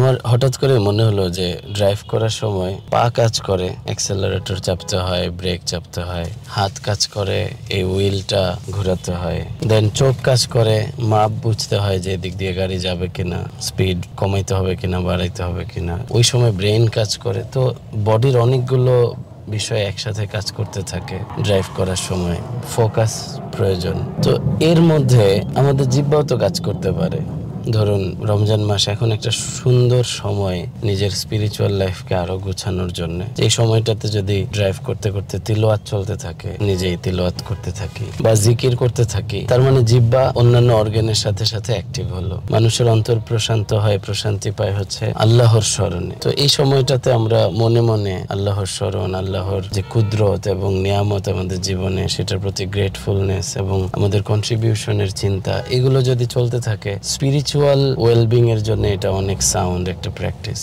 আমার হঠাৎ করে মনে হলো যে ড্রাইভ করার সময় পা কাজ করে, অ্যাক্সেলারেটর চাপতে হয়, ব্রেক চাপতে হয়, হাত কাজ করে, এই হুইলটা ঘোরাতে হয়, দেন চোখ কাজ করে, মাপ বুঝতে হয় যে এদিক দিয়ে গাড়ি যাবে কিনা, স্পিড কমাইতে হবে কিনা, বাড়াইতে হবে কিনা। ওই সময় ব্রেন কাজ করে। তো বডির অনেকগুলো বিষয় একসাথে কাজ করতে থাকে ড্রাইভ করার সময়, ফোকাস প্রয়োজন। তো এর মধ্যে আমাদের জিহ্বাও তো কাজ করতে পারে। ধরুন রমজান মাস এখন একটা সুন্দর সময় নিজের স্পিরিচুয়াল লাইফকে আরো গোছানোর জন্য। এই সময়টাতে যদি ড্রাইভ করতে করতে তিলাওয়াত চলতে থাকে, নিজেই তিলাওয়াত করতে থাকি বা জিকির করতে থাকি, তার মানে জিহ্বা অন্যান্য অর্গানের সাথে সাথে অ্যাক্টিভ হলো। মানুষের অন্তর প্রশান্ত হয়, প্রশান্তি পায় হচ্ছে আল্লাহর স্মরণে। তো এই সময়টাতে আমরা মনে মনে আল্লাহর স্মরণ, আল্লাহর যে কুদরত এবং নিয়ামত আমাদের জীবনে, সেটার প্রতি গ্রেটফুলনেস এবং আমাদের কন্ট্রিবিউশনের চিন্তা, এগুলো যদি চলতে থাকে, স্পিরিচুয়াল ওয়েলবিং এর জন্য এটা অনেক সাউন্ড একটা প্র্যাকটিস।